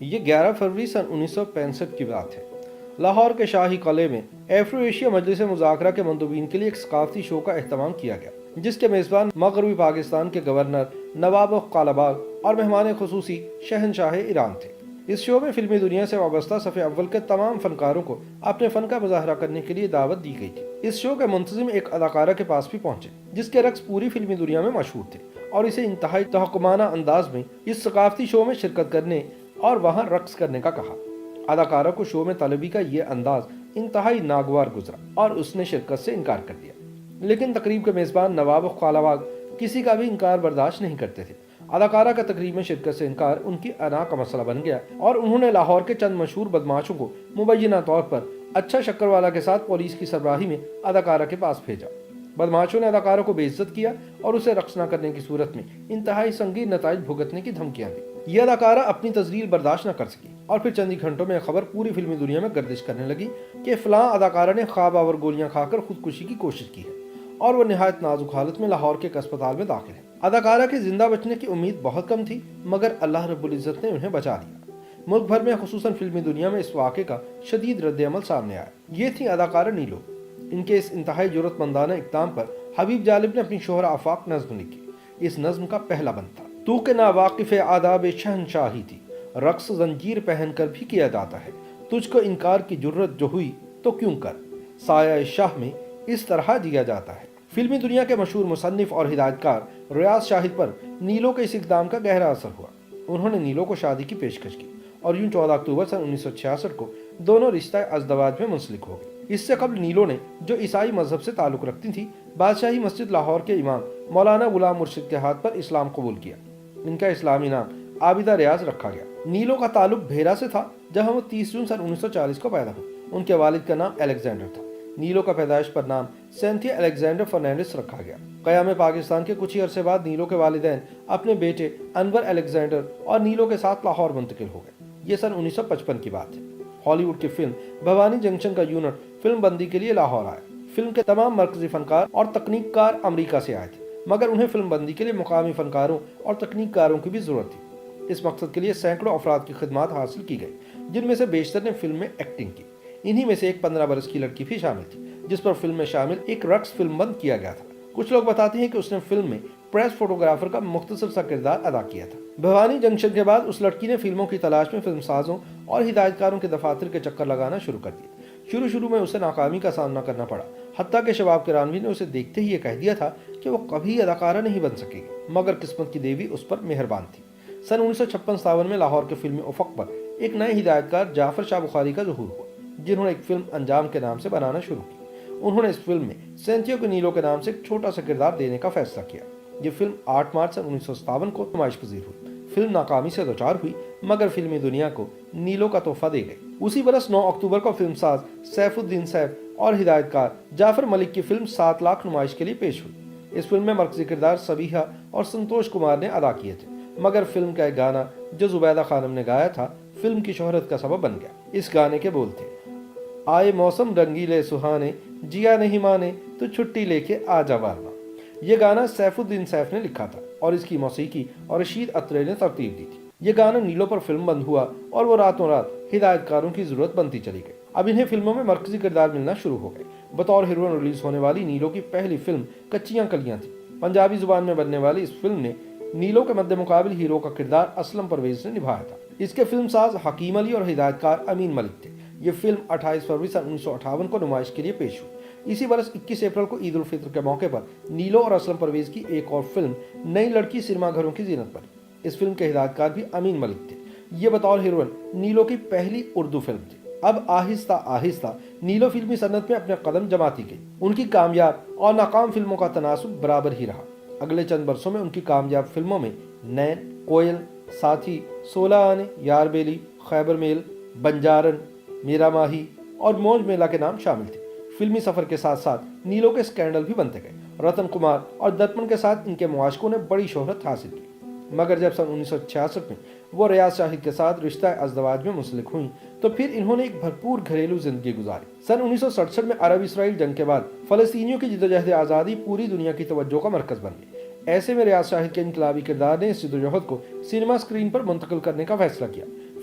یہ 11 فروری سن 1965 کی بات ہے۔ لاہور کے شاہی قلعے میں ایفرو ایشیا مجلس مذاکرہ کے مندوبین کے لیے ایک ثقافتی شو کا اہتمام کیا گیا، جس کے میزبان مغربی پاکستان کے گورنر نواب قلعہباغ اور مہمان خصوصی شہنشاہ ایران تھے۔ اس شو میں فلمی دنیا سے وابستہ صف اول کے تمام فنکاروں کو اپنے فن کا مظاہرہ کرنے کے لیے دعوت دی گئی تھی۔ اس شو کے منتظم ایک اداکارہ کے پاس بھی پہنچے، جس کے رقص پوری فلمی دنیا میں مشہور تھے، اور اسے انتہائی تحکمانہ انداز میں اس ثقافتی شو میں شرکت کرنے اور وہاں رقص کرنے کا کہا۔ اداکارہ کو شو میں طلبی کا یہ انداز انتہائی ناگوار گزرا اور اس نے شرکت سے انکار کر دیا، لیکن تقریب کے میزبان نواب قلعہباغ کسی کا بھی انکار برداشت نہیں کرتے تھے۔ اداکارہ کا تقریب میں شرکت سے انکار ان کی انا کا مسئلہ بن گیا اور انہوں نے لاہور کے چند مشہور بدماشوں کو مبینہ طور پر اچھا شکروالا کے ساتھ پولیس کی سربراہی میں اداکارہ کے پاس بھیجا۔ بدماشوں نے اداکارہ کو بے عزت کیا اور اسے رقص نہ کرنے کی صورت میں انتہائی سنگین نتائج بھگتنے کی دھمکیاں دی۔ یہ اداکارہ اپنی تذلیل برداشت نہ کر سکی اور پھر چند ہی گھنٹوں میں خبر پوری فلمی دنیا میں گردش کرنے لگی کہ فلاں اداکارہ نے خواب آور گولیاں کھا کر خودکشی کی کوشش کی ہے اور وہ نہایت نازک حالت میں لاہور کے ایک اسپتال میں داخل ہے۔ اداکارہ کے زندہ بچنے کی امید بہت کم تھی، مگر اللہ رب العزت نے انہیں بچا لیا۔ ملک بھر میں خصوصاً فلمی دنیا میں اس واقعے کا شدید رد عمل سامنے آیا۔ یہ تھی اداکارہ نیلو۔ ان کے اس انتہائی جرأت مندانہ اقدام پر حبیب جالب نے اپنی شہرہ آفاق نظم لکھی۔ اس نظم کا پہلا بند تھا: تو کہ ناواقف آداب شہنشاہی تھی، رقص زنجیر پہن کر بھی کیا جاتا ہے، تجھ کو انکار کی جرأت جو ہوئی تو کیوں کر، سایہ شاہ میں اس طرح جیا جاتا ہے۔ فلمی دنیا کے مشہور مصنف اور ہدایت کار ریاض شاہد پر نیلو کے اس اقدام کا گہرا اثر ہوا۔ انہوں نے نیلو کو شادی کی پیشکش کی اور یوں 14 اکتوبر سن 1966 کو دونوں رشتہ ازدواج میں منسلک ہو گئے۔ اس سے قبل نیلو نے، جو عیسائی مذہب سے تعلق رکھتی تھی، بادشاہی مسجد لاہور کے امام مولانا غلام مرشد کے ہاتھ پر اسلام قبول کیا۔ ان کا اسلامی نام عابدہ ریاض رکھا گیا۔ نیلو کا تعلق بھیرا سے تھا، جہاں وہ 30 جون سن 1940 کو پیدا ہوئی۔ ان کے والد کا نام الیگزینڈر تھا۔ نیلو کا پیدائش پر نام سینتھیا الیگزینڈر فرنانڈس رکھا گیا۔ قیام پاکستان کے کچھ ہی عرصے بعد نیلو کے والدین اپنے بیٹے انور الیگزینڈر اور نیلو کے ساتھ لاہور منتقل ہو گئے۔ یہ سن 1955 کی بات ہے۔ ہالی ووڈ کی فلم بھوانی جنکشن کا یونٹ فلم بندی کے لیے لاہور آیا۔ فلم کے تمام مرکزی فنکار اور تکنیک کار امریکہ سے آئے تھے، مگر انہیں فلم بندی کے لیے مقامی فنکاروں اور تکنیک کاروں کی بھی ضرورت تھی۔ اس مقصد کے لیے سینکڑوں افراد کی خدمات حاصل کی گئی، جن میں سے بیشتر نے فلم میں ایکٹنگ کی۔ انہی میں سے ایک 15 برس کی لڑکی بھی شامل تھی، جس پر فلم میں شامل ایک رقص فلم بند کیا گیا تھا۔ کچھ لوگ بتاتے ہیں کہ اس نے فلم میں پریس فوٹوگرافر کا مختصر سا کردار ادا کیا تھا۔ بھوانی جنکشن کے بعد اس لڑکی نے فلموں کی تلاش میں فلم سازوں اور ہدایت کاروں کے دفاتر کے چکر لگانا شروع کر دیا۔ شروع میں اسے ناکامی کا سامنا کرنا پڑا، حتیٰ کہ شباب کرانوی نے اسے دیکھتے ہی یہ کہہ دیا تھا کہ وہ کبھی اداکارہ نہیں بن سکے گی، مگر قسمت کی دیوی اس پر مہربان تھی۔ سن 1956-57 میں لاہور کے فلمی افق پر ایک نئے ہدایت کار جعفر شاہ بخاری کا ظہور ہوا، جنہوں نے ایک فلم انجام کے نام سے بنانا شروع کی۔ انہوں نے اس فلم میں سینتھیا کو نیلو کے نام سے ایک چھوٹا سا کردار دینے کا فیصلہ کیا۔ یہ فلم 8 مارچ سن 1957 کو نمائش پذیر ہوئی۔ فلم ناکامی سے دوچار ہوئی، مگر فلمی دنیا کو نیلو کا تحفہ دے گئی۔ اسی برس 9 اکتوبر کو فلم ساز سیف الدین سیف اور ہدایت کار جعفر ملک کی فلم 7 لاکھ نمائش کے لیے پیش ہوئی۔ اس فلم میں مرکزی کردار سبیحہ اور سنتوش کمار نے ادا کیے تھے، مگر فلم کا ایک گانا جو زبیدہ خانم نے گایا تھا فلم کی شہرت کا سبب بن گیا۔ اس گانے کے بول تھے: آئے موسم رنگیلے سہانے، جیا نہیں مانے تو چھٹی لے کے آ جا ورنہ۔ یہ گانا سیف الدین سیف نے لکھا تھا اور اس کی موسیقی اور رشید اترے نے ترتیب دی تھی۔ یہ گانا نیلو پر فلم بند ہوا اور وہ راتوں رات ہدایت کاروں کی ضرورت بنتی چلی گئی۔ اب انہیں فلموں میں مرکزی کردار ملنا شروع ہو گئے۔ بطور ہیروئن ریلیز ہونے والی نیلو کی پہلی فلم کچیاں کلیاں تھی۔ پنجابی زبان میں بننے والی اس فلم نے نیلو کے مد مقابل ہیرو کا کردار اسلم پرویز نے نبھایا تھا۔ اس کے فلم ساز حکیم علی اور ہدایت کار امین ملک تھے۔ یہ فلم 28 فروری سن 1958 کو نمائش کے لیے پیش ہوئی۔ اسی برس 21 اپریل کو عید الفطر کے موقع پر نیلو اور اسلم پرویز کی ایک اور فلم نئی لڑکی سنیما گھروں کی زینت بنی۔ اس فلم کے ہدایت کار بھی امین ملک تھے۔ یہ بطور ہیروئن نیلو کی پہلی اردو فلم تھی۔ اب آہستہ آہستہ نیلو فلمی صنعت میں اپنے قدم جماتی گئی۔ ان کی کامیاب اور ناکام فلموں کا تناسب برابر ہی رہا۔ اگلے چند برسوں میں ان کی کامیاب فلموں میں نین، کوئل، ساتھی، 16 آنے، یار بیلی، خیبر میل، بنجارن، میرا ماہی اور موج میلہ کے نام شامل تھے۔ فلمی سفر کے ساتھ ساتھ نیلو کے اسکینڈل بھی بنتے گئے۔ رتن کمار اور درپن کے ساتھ ان کے معاشقوں نے بڑی شہرت حاصل کی، مگر جب سن 1966 میں وہ ریاض شاہد کے ساتھ رشتہ ازدواج میں منسلک ہوئیں تو پھر انہوں نے ایک بھرپور گھریلو زندگی گزاری۔ سن 1967 میں عرب اسرائیل جنگ کے بعد فلسطینیوں کی جدوجہد آزادی پوری دنیا کی توجہ کا مرکز بن گئی۔ ایسے میں ریاض شاہد کے انقلابی کردار نے اس جدوجہد کو سینما اسکرین پر منتقل کرنے کا فیصلہ کیا۔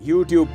YouTube